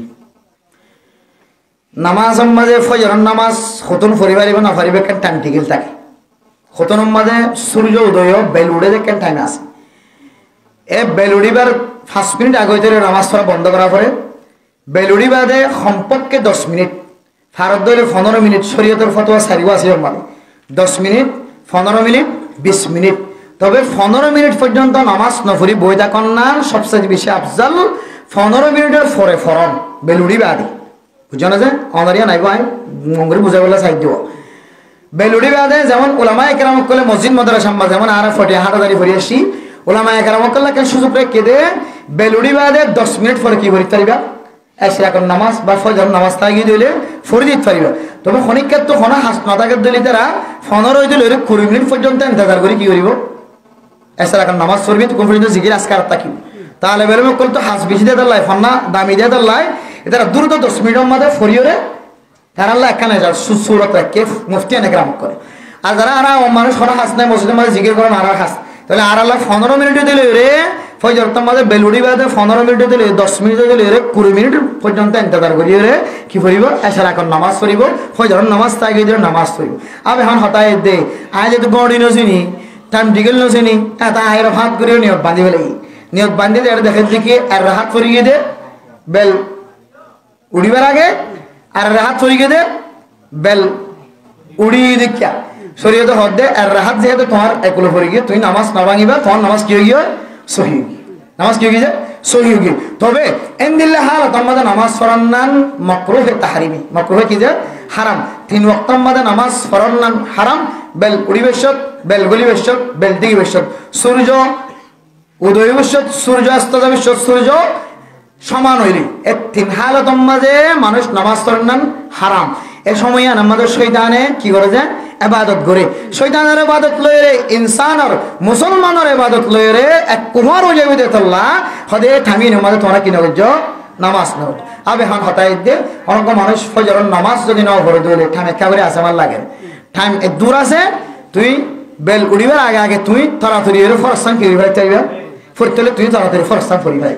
নামাজের মাঝে ফজরের নামাজ খতন পরিবারিব না পরিবে কেন টাইম টিকেল থাকে খতনের মাঝে সূর্য উদয় বেলুড়ে দেখেন টাইম আছে এ বেলুড়িবার 5 মিনিট আগে হইতে নামাজ পড়া বন্ধ করা পরে বেলুড়ি বাদে সম্পর্কে 10 মিনিট ফারদ দলে 15 মিনিট শরীয়তের ফতোয়া সারিব আছে মানে 10 মিনিট 15 মিনিট 20 মিনিট তবে 15 মিনিট পর্যন্ত নামাজ নফরি বই থাকুন না সবচেয়ে বেশি আফজাল 15 মিনিটের পরে ফরন বেলুড়ি বাদে বুঝানো যায় অনারিয়া নাই ভাই মঙ্গরি বুঝা বলে সাইড দিব বেলুড়ি বাদে যেমন উলামায়ে কেরাম কলে মসজিদ মাদ্রাসা যেমন আর ফটে হাটাদারি ফরি আসি উলামায়ে কেরাম কলে কেন সুযোগ রেখে দে বেলুড়ি বাদে 10 মিনিট পরে কি করি পারিবা এসে এখন নামাজ বা ফজর নামাজ তাগি দিলে ফরি দিতে পারিবা তবে খনিকের তো খনা হাস নাটাকের দিলে তারা 15 দিলে 20 মিনিট পর্যন্ত ইন্তজার করি কি করিব এসে এখন নামাজ পড়বি তো কোন পর্যন্ত জিকির আজকার তাকিব তাহলে বেলুম কল তো হাস বেশি দিয়ে দালাই ফন্না দামি দিয়ে দালাই এটা দ্রুত 10 মিনিটের মধ্যে ফরিয়রে তার আল্লাহ একখানে যা সুরত রাখে মুফতি অনেক রাম করে। আর যারা আর মানুষ হরা হাস নাই মসজিদের মাঝে জিজ্ঞেস করেন আর হাস, তাহলে আর আল্লাহ 15 মিনিটে দিলে রে ফজর মাঝে বেলুড়ি বাদে 15 মিনিটে দিলে 10 মিনিটে দিলে রে 20 মিনিট পর্যন্ত ইন্তজার করি রে কি করিব এসার এখন নামাজ পড়িব, ফজর নামাজ তাই গিয়ে নামাজ পড়িব। আবে এখন হতায় দে আয় যেহেতু গড়ি নছিনি টাইম ডিগেল নছিনি তা আয়ের হাত করিও নিয়ত বাঁধিব লাগি, নিয়ত বান্ধি দিয়ে দেখে দেখি আর হাত ফরিয়ে দে বেল উড়িবার আগে আর হাত ফরিয়ে দে বেল উড়ি দেখিয়া শরীয়তে হদ দে আর রাহাত যেহেতু তোমার একুলো পড়ে গিয়ে তুই নামাজ না ভাঙিবা, তোমার নামাজ কি হয়ে গিয়ে সহি, নামাজ কি হয়ে গিয়ে সহি হয়ে গিয়ে। তবে এন দিল্লে হাল তোমাদের নামাজ ফরান্নান মকরুহে তাহারিমি, মকরুহে কি যে হারাম। 3 ওয়াক্ত মাঝে নামাজ ফরান্নান হারাম, বেল উড়িবেশত বেল গলিবেশত বেল দিগিবেশত, সূর্য উদয় বেশত সূর্য অস্ত যাবেশত সূর্য সমান হইলি এ 3 হালত মাঝে মানুষ নামাজ ফরান্নান হারাম। এ সময় আমাদের শয়তানে কি করে যে ইবাদত করে, শয়তানের ইবাদত লয়ে রে ইনসান আর মুসলমানের ইবাদত লয়ে রে এক কুমার হয়ে যাবে আল্লাহ হদে থামি নামাজ তোমরা কি নগজ নামাজ নট। আবে হান হতাই দে অনেক মানুষ ফজরের নামাজ যদি নাও পড়ে দিলে ঠাম একেবারে আছে আমার লাগে টাইম এক দূর আছে, তুই বেল উড়িবার আগে আগে তুই তাড়াতাড়ি এর ফরস্তান কি ভাই চাইবা ফুরতলে তুই তাড়াতাড়ি ফরস্তান পড়ি ভাই।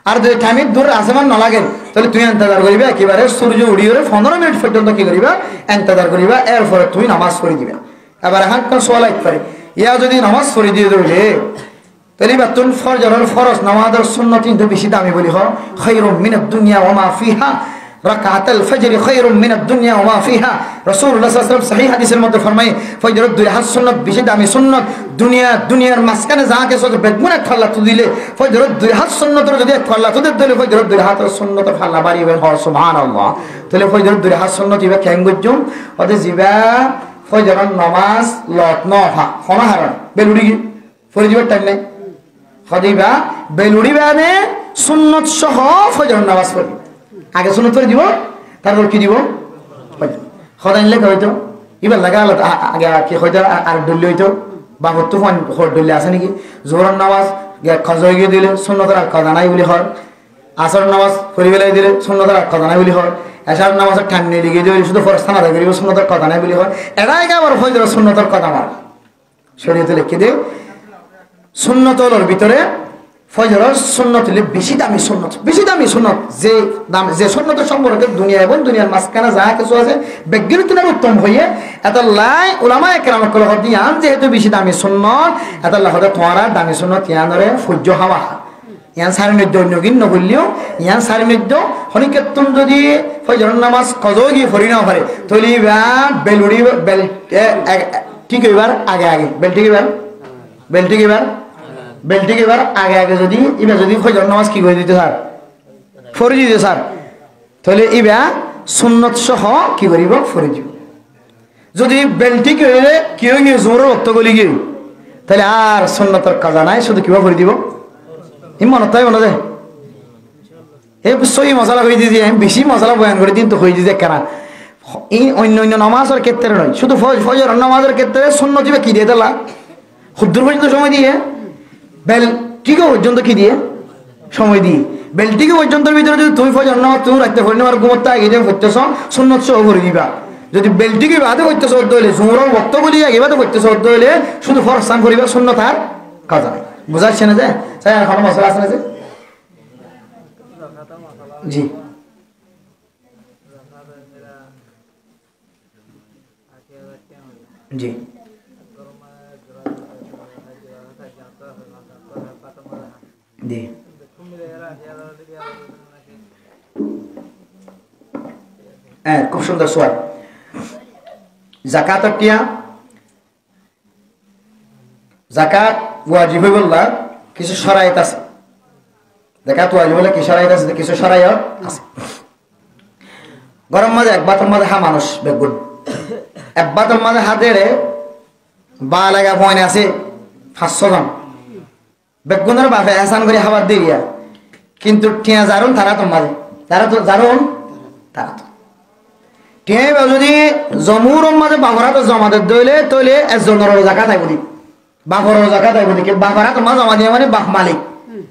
আর যদি টাইমের দূর আসমান না লাগে তাহলে তুই ইন্তজার করিবা একেবারে সূর্য উড়িয়ে 15 মিনিট পর্যন্ত কি করিবা ইন্তজার করিবা, এরপরে তুই নামাজ পড়ে দিবা। এবার এখন কোন সওয়াল আইতে পারে ইয়া যদি নামাজ পড়ে দিয়ে দেবে তাহলে বা তুই ফজরের ফরজ নামাজের সুন্নাত কিন্তু বেশি দামি বলি হয় খায়রুম মিনাদ দুনিয়া ওয়া মা ফিহা, রাকাতুল ফজর খায়রুম মিনাদ দুনিয়া ওয়া মা ফিহা। রাসূলুল্লাহ সাল্লাল্লাহু আলাইহি ওয়াসাল্লাম সহিহ হাদিসের মধ্যে ফরমায় ফজরের 2 রাকাত সুন্নাত বেশি দামি সুন্নাত, দুনিয়ার মাঝখানে যা কিছু বেদমুনে ফাল্লা তো দিলে ফজরের 2 রাকাত সুন্নাতের যদি ফাল্লা তো দিলে ফজরের 2 রাকাতের সুন্নাতের ফাল্লা বাড়িবে হয় সুবহানাল্লাহ। তাহলে ফজরের 2 রাকাত সুন্নাত ইবা কেন গজুম ওতে জিবা ফজরের নামাজ লত নফা ফনাহারণ বেলুড়ি ফরিজিবার টাইম নাই হদিবা বেলুড়ি বাদে সুন্নত সহ ফজরের নামাজ পড়ি, আগে সুন্নত পড়ে দিব তারপর কি দিব সদাই নিলে হয়তো এবার লাগা আগে কি হয়তো আর ডলি হইতো বা হতো ডলি আছে নাকি, জোহরের নামাজ খজর গিয়ে দিলে সুন্নতের আর খজা নাই বলি হয়, আসর নামাজ পড়ি বেলায় দিলে সুন্নতের আর খজা নাই বলি হয়, এশার নামাজের টাইম নিয়ে লিখে দিলে শুধু ফরস্থান আদায় করিব সুন্নতের কথা নাই বলি হয়। এটাই আবার ফজরের সুন্নতের কথা আমার শরীয়তে লিখে দে সুন্নতর ভিতরে ফজরের সুন্নত হলে বেশি দামি সুন্নত, বেশি দামি সুন্নত যে দাম যে সুন্নতের সম্পর্কে দুনিয়া এবং দুনিয়ার মাঝখানে যা কিছু আছে বিজ্ঞান কিনার উত্তম হইয়ে এত লাই উলামায়ে কেরাম কল দিয়ান যেহেতু বেশি দামি সুন্নত এত লাহতে তোমারা দামি সুন্নত ইয়ানরে সহ্য হওয়া ইয়ান সারি নৃত্য অন্যগিন নবললেও ইয়ান সারি নৃত্য হনিকেতন যদি ফজরের নামাজ কজও গিয়ে ফরি না পারে তলি বেলুড়ি বেল ঠিক এবার আগে আগে বেলটি এবার বেলটি এবার বেলটি এবার আগে আগে যদি এবার যদি ফজর নামাজ কি করে দিতে স্যার ফরি দিতে স্যার তাহলে এবার সুন্নত সহ কি করিব ফরি দিব। যদি বেলটি কি হইলে কি হয়ে গিয়ে জোর রক্ত গলি গিয়ে তাহলে আর সুন্নতের কাজা নাই, শুধু কিবা ফরি দিব ইমান তাই মনে যায় এই সহি মশলা হয়ে দিয়ে বেশি মশলা বয়ান করে দিন তো হয়ে দিয়ে কেনা এই অন্য অন্য নামাজের ক্ষেত্রে নয়, শুধু ফজর নামাজের ক্ষেত্রে সুন্নত দিবে কি দিয়ে দিলা খুদ্দুর পর্যন্ত সময় দিয়ে বেল টিকে পর্যন্ত কি দিয়ে সময় দিয়ে বেল টিকে পর্যন্ত ভিতরে যদি তুমি ফজর নামাজ তুমি রাখতে পারি আর ঘুমোতে আগে যে করতেছ সুন্নত সহ করে দিবা। যদি বেল টিকে বাদে করতেছ অর্ধ হইলে জোহরের বক্ত বলি আগে বাদে করতেছ অর্ধ হইলে শুধু ফরস্থান করিবা সুন্নত আর কাজ নাই। বুঝাচ্ছে না যে চাই আর কোনো মশলা আছে না যে জি জি জি হ্যাঁ খুব সুন্দর সোয়াল। জাকাত টিয়া জাকাত ওয়াজিব বললা কিছু শরাইত আছে, জাকাত ওয়াজিব বলে কি শরাইত আছে কিছু শরাইত আছে। গরম মাঝে এক বাতের মাঝে হা মানুষ বেগুন এক বাতের মাঝে হাতে বা লাগা পয়নে আছে 500 জন বেগুনের বাপে এহসান করে খাবার দিয়ে কিন্তু টিয়া জারুন তারা তো মাঝে তারা তো জারুন তারা তো টিয়া যদি জমুর মাঝে বাবরা তো জমাতে দইলে তৈলে একজনের জাকাত আইব দি বাফরের জাকাত আইব দি বাফরা তোমার জমা দিয়ে মানে বাপ মালিক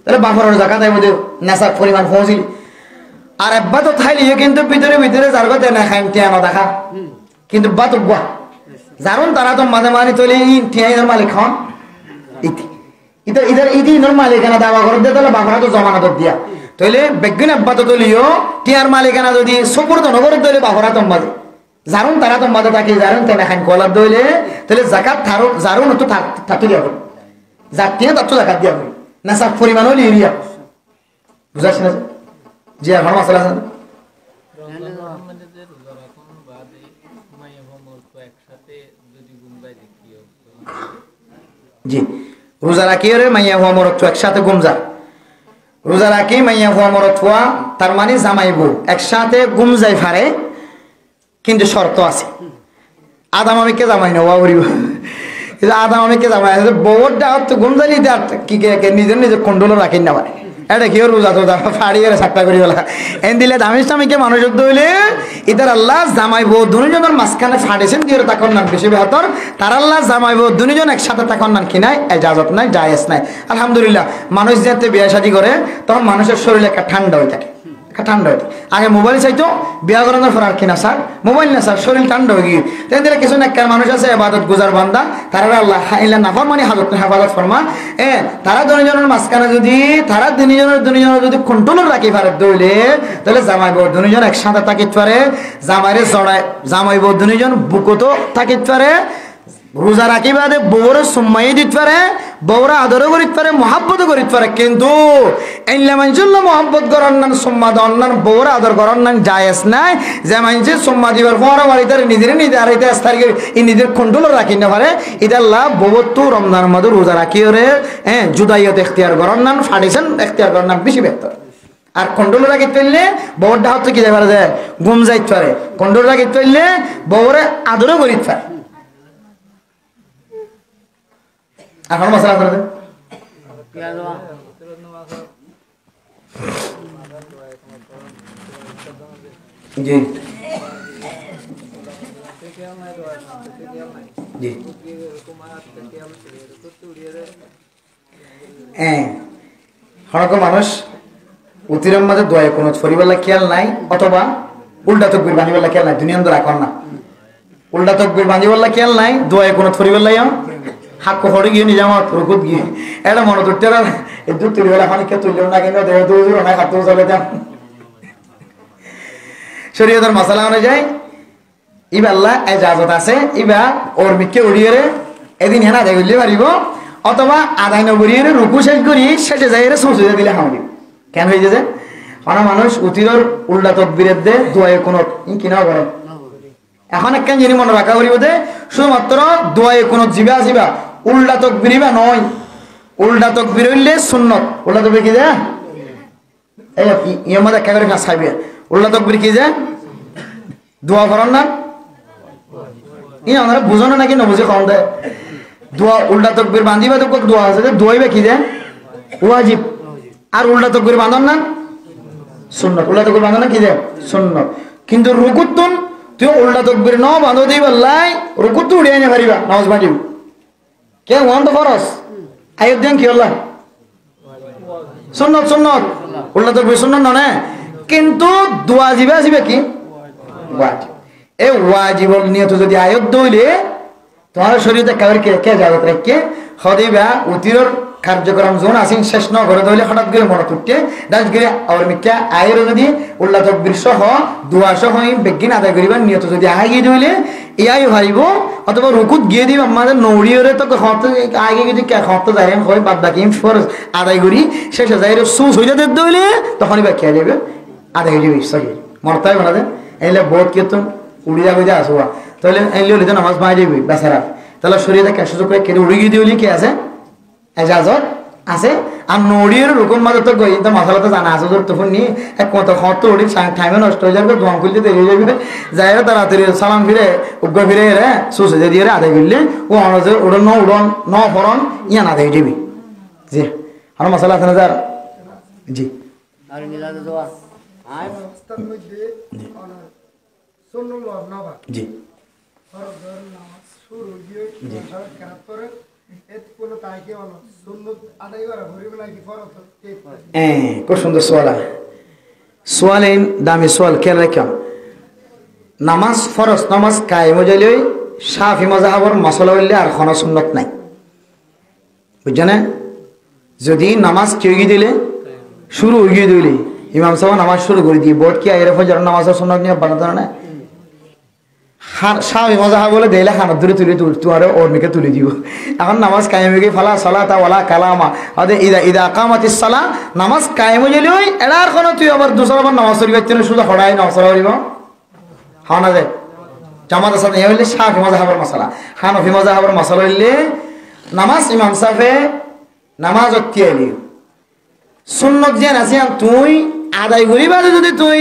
তাহলে বাফরের জাকাত আইব দি নেশার পরিমাণ পৌঁছিল। আর আব্বা তো খাইলিও কিন্তু ভিতরে ভিতরে যার কথা না খাইন টিয়ানো দেখা কিন্তু বাত গুয়া জারুন তারা তো মাঝে মাঝে তৈলে টিয়াইনের মালিক খান ইতি ইধর ইধর ইদি নর মালিকানা দাবা করে দিয়ে তাহলে বাপরা তো জমানা তো দিয়া তৈলে বেগুন আব্বা তো তৈলিও টিয়ার মালিকানা যদি সপুর তো নগর তৈলে বাপরা তো মাঝে জারুন তারা তো মাঝে থাকি জারুন তেনা খাইন কলার দইলে তাহলে জাকাত থারো জারুন তো থাকি দিয়া যাক টিয়া তার তো জাকাত দিয়া না সব পরিমাণ হলে এরিয়া বুঝাচ্ছি না জি এখন মশলা আছে জি রোজা রাখি রে মাইয়া হওয়া মরত একসাথে গুমজা রোজা রাখি মাইয়া হওয়া মরত হওয়া তার মানে জামাইবো একসাথে গুম যাই ফারে কিন্তু শর্ত আছে আদাম আমি কে জামাই না ওয়াবরিব আদাম আমি কে জামাই আছে বহুত ডাউট তো গুম যাইলি কি নিজের নিজের কন্ট্রোল রাখেন না মানে এটা কি রোজা তো ফাড়ি করে সাক্তা করি বলা এন দিলে দামি স্বামীকে মানুষ হইলে ইতার আল্লাহ জামাইবো দুজনের মাঝখানে ফাড়েছেন দিয়ে তখন নাম বেশি বেহতর তার আল্লাহ জামাইবো দুজন একসাথে তখন নাম কি নাই এজাজত নাই জায়েজ নাই আলহামদুলিল্লাহ মানুষ যেতে বিয়ে শাদী করে তখন মানুষের শরীরে একটা ঠান্ডা হয়ে থাকে ঠান্ডা হয়ে থাকে আগে মোবাইল চাইতো বিয়া করানোর পর আর কিনা স্যার মোবাইল না স্যার শরীর ঠান্ডা হয়ে গিয়ে তেন দিলে কিছু একটা মানুষ আছে এবাদত গুজার বান্দা তারা আল্লাহ হাইলা নাফর মানে হাজত হেফাজত ফরমা তারা দুজনের মাঝখানে যদি তারা দুজনের যদি কন্ট্রোল রাখি পারে দইলে তাহলে জামাইব দুজন একসাথে থাকিতে পারে জামাইরে জড়ায় জামাইব দুজন বুকতো থাকিতে পারে রোজা রাখি বাদে বউরে সম্মাই দিতে পারে বউরা আদরও করিতে পারে মহাব্বতও করিতে পারে কিন্তু এনলে মানুষের মহাব্বত করার নান সম্মা দেওয়ার নান বউরা আদর করার নান জায়েজ নাই যে মানুষের সম্মা দিবার পর বাড়িতে নিজের নিজে আর এটা আস্তারকে এই নিজের কন্ট্রোল রাখি না পারে এটা লাভ বউতো রমজান মাদে রোজা রাখি রে জুদাইয়ত এখতিয়ার করার নান ফাডিশন এখতিয়ার করার নান বেশি বেহতর আর কন্ট্রোল রাখিতে পারলে বউর ডাহত কি যাবার যায় গুম যাইতে পারে কন্ট্রোল রাখিতে পারলে বউরে আদরও করিতে পারে এখন মশলা করে দেন জি জি হরক মানুষ অতিরম মাঝে দোয়া কোনো ছড়িবেলা খেয়াল নাই অথবা উল্টা তকবির বানিবেলা খেয়াল নাই দুনিয়া তো রাখন না উল্টা তকবির বানিবেলা খেয়াল নাই দোয়া কোনো ছড়িবেলা হাক্য হরে গিয়ে নিজে আমার রুকুত গিয়ে এটা মনে করতে দুধ তুলি বেলা খানিকে তুললেও না কিন্তু দেহ দুজুর অনেক হাতেও চলে যান শরীয়তের মশলা অনুযায়ী ইবাল্লা এজাজত আছে ইবা ওর মিকে উড়িয়ে এদিন হেনা আদায় করলে পারিব অথবা আদায় নগরিয়ে রুকু শেষ করি শেষে যাই সৌসুজে দিলে হামড়ি কেন হয়ে যে অনেক মানুষ উতিরর উল্টা তকবীরের দে দোয়ায় কোনো কিনা করে এখন একখান যিনি মনে রাখা করিব দে শুধুমাত্র দোয়ায় কোনো জিবা জিবা উল্টা তকবীর বা নয় উল্টা তকবীর হইলে সুন্নত উল্টা তকবীর কি যে এই ইয়ের মধ্যে একটা করে কাজ খাইবে উল্টা তকবীর কি যে দোয়া করার না ই আমরা বুঝানো নাকি নবুঝে কম দেয় দোয়া উল্টা তকবীর বান্ধিবা তো দোয়া আছে দোয়াইবে কি যে ওয়াজিব আর উল্টা তকবীর বাঁধন না সুন্নত উল্টা তকবীর বাঁধন না কি যে সুন্নত কিন্তু রুকুতুন তুই উল্টা তকবীর ন বাঁধো দিই বললাই রুকুত তো উড়িয়ে নিয়ে পারিবা নামাজ বাঁধিব কে ওয়ান তো ফরস আয়োধ্যান কি হল্লা সুন্নত সুন্নত উল্টা তকবীর সুন্নত না কিন্তু দোয়া জিবা আসিবে কি ওয়াজিব এই ওয়াজিবল নিয়ত যদি আয়োধ্য হইলে তোমার শরীরে কাউর কে জাগত রেখে হদিবা উতিরর কার্যক্রম জোন আসিন শেষ ন করে দইলে হঠাৎ করে মনে তুটে ডাস গিয়ে আর মিকা আয়ের যদি উল্লাহ তকবীর সহ দোয়া সহ বেগিন আদায় করিবার নিয়ত যদি আগে দইলে ইয়াই ভাইব অথবা রুকুত গিয়ে দিব আমাদের নৌড়িয়রে তো হত আগে যদি হত যায় হয় বাদ বাকি ফরজ আদায় করি শেষে যাই সুস হয়ে যেতে দইলে তখনই বা খেয়ে যাবে আদায় হয়ে যাবে সহি মরতাই বানাতে এলে বহুত কীর্তন উড়িয়া বুঝা আসবা তাহলে এলে হলে তো নামাজ পাই যাবি বেচারা তাহলে শরীরে কে সুযোগ করে কেটে উড়ি গিয়ে দিলি কে আছে এজাজত আছে আর নড়িয়ের রকম মাঝে তো গই তো মশলা তো জানা আছে তোর তখন নি এক কত খত উড়ি টাইমে নষ্ট হয়ে যাবে দোয়াম খুলতে দেরি হয়ে যাবে যাই তাড়াতাড়ি সালাম ফিরে উগ্র ফিরে রে সুসে দিয়ে রে আদায় করলে ও অনজে উড়ন উড়ন ন ফরন ইয়ান আদায় দিবি জি আর মশলা আছে না স্যার জি আর মিলাদ দোয়া আয় মস্তার মধ্যে সুন্নাহ নবা জি ফরজ নামাজ শুরু দিয়ে কেরাত করে এত কোন তাইকে সুন্নাত আদায় করা হরিবে নাকি ফরজ খুব সুন্দর সওয়াল সোয়ালেন দামি সোয়াল খেয়াল রাখাম নামাজ ফরজ নামাজ কায়েম হইলে শাফি মাযহাবের মাসলা হইলে আর কোনো সুন্নত নাই বুঝছেন যদি নামাজ কেউ দিলে শুরু হয়ে দিলে ইমাম সাহেব নামাজ শুরু করে দিয়ে বোর্ড কি আইরে ফজর নামাজের সুন্নত নিয়ে বানাতে না শাফি মাযহাব বলে দেইলে খানাত ধরে তুলে তুয়ারে ওর মিকে তুলে দিব এখন নামাজ কায়েম হয়ে ফালা সালাতা ওয়ালা কালামা আদে ইদা আকামাতিস সালাহ নামাজ কায়েম হইলে ওই এলার কোন তুই আবার দুসরাবার নামাজ পড়বি তেনে শুধু হড়াই নামাজ পড়িব হওয়া না যায় জামাতের সাথে হইলে শাফি মাযহাবের মাসালা হানাফি মাযহাবের মাসালা হইলে নামাজ ইমাম সাহেবে নামাজ অতিয়াইলি সুন্নত যেন আছে তুই আদায় করিবা যদি তুই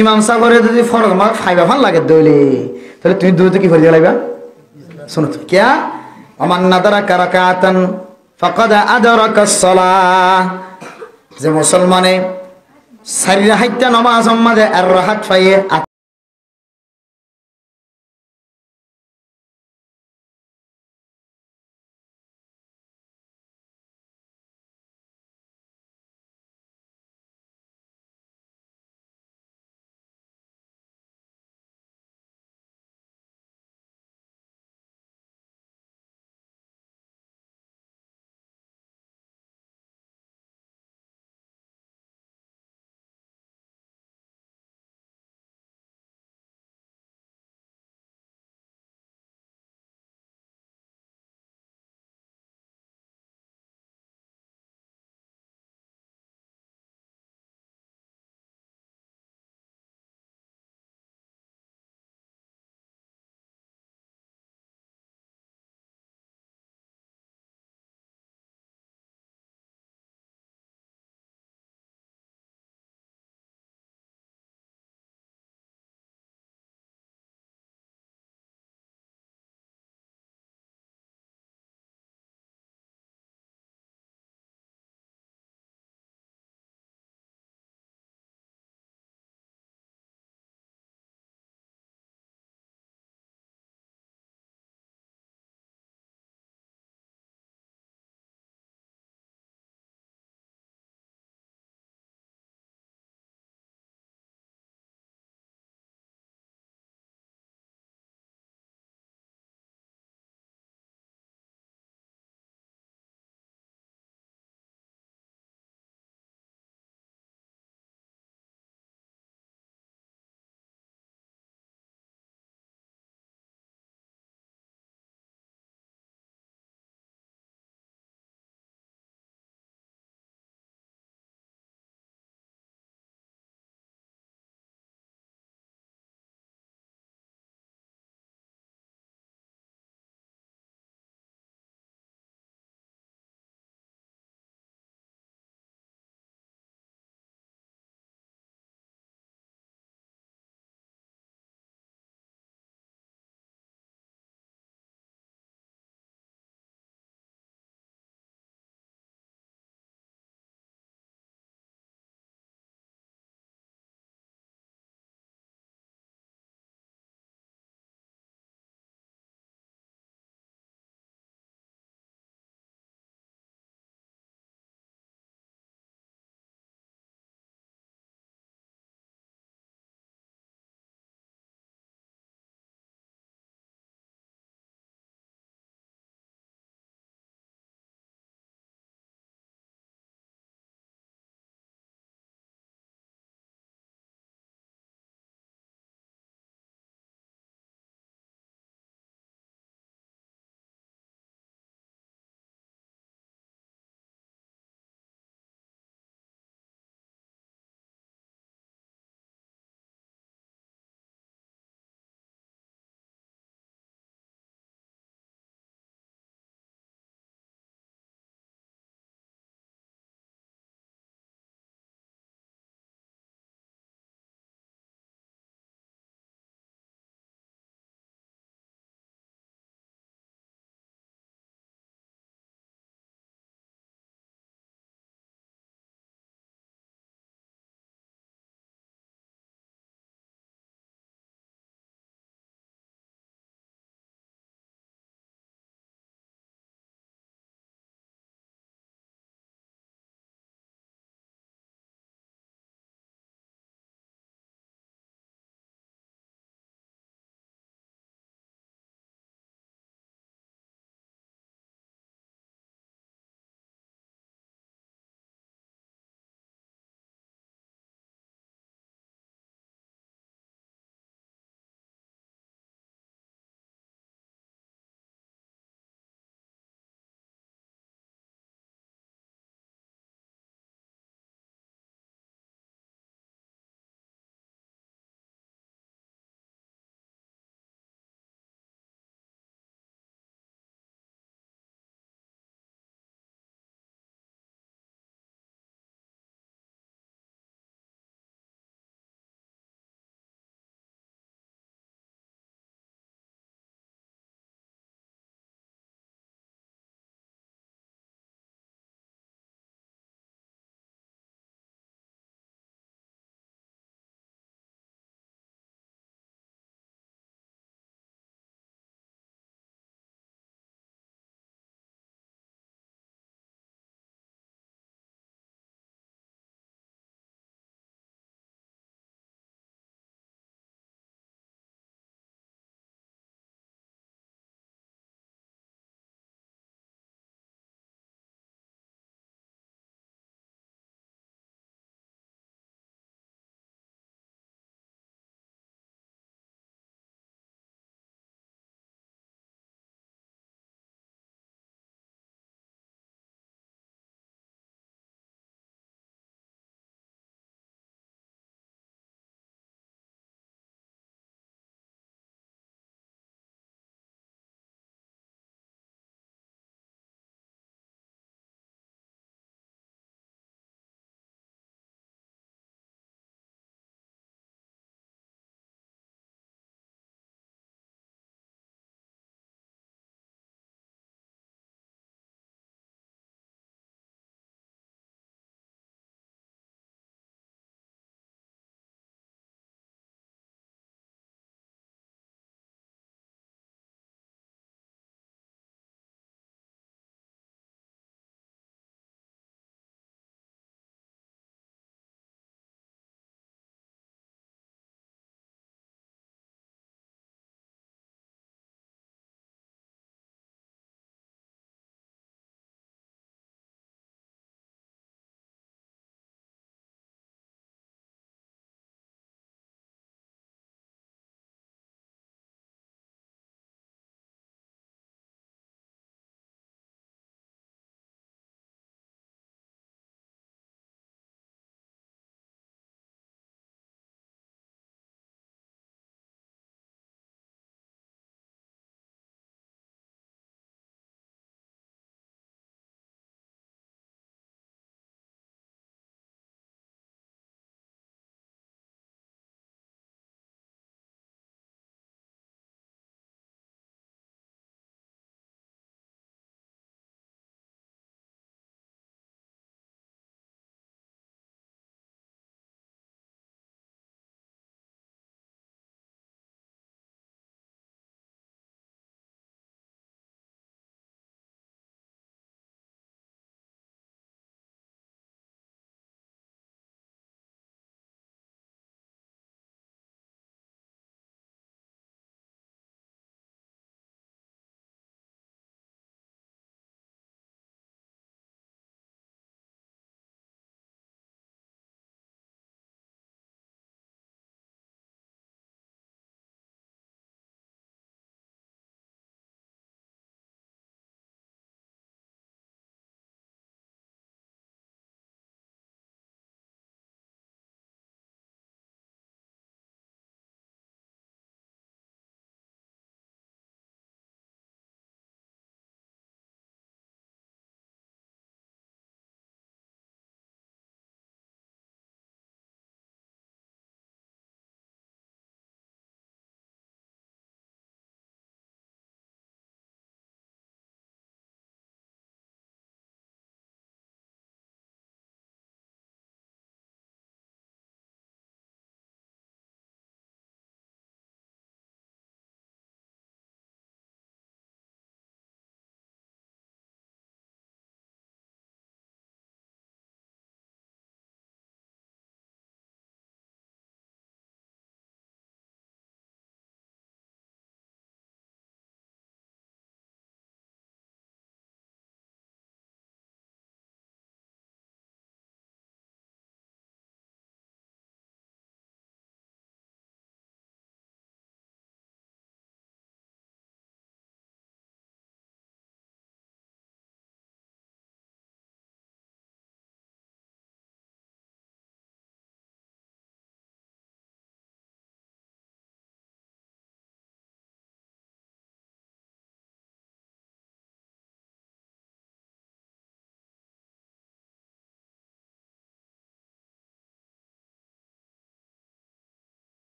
ইমাম সাহেবের যদি ফরজ মার ফাইবা ভাল লাগে দইলে তাহলে তুমি দুটো কি করে লাগবা সুন্নত কিয়া আমান নাদারা কারাকাতান ফাকাদ আদরাকাস সালাহ যে মুসলমানে সারিরা হাইতা নামাজ মাঝে আর রাহাত পাইয়ে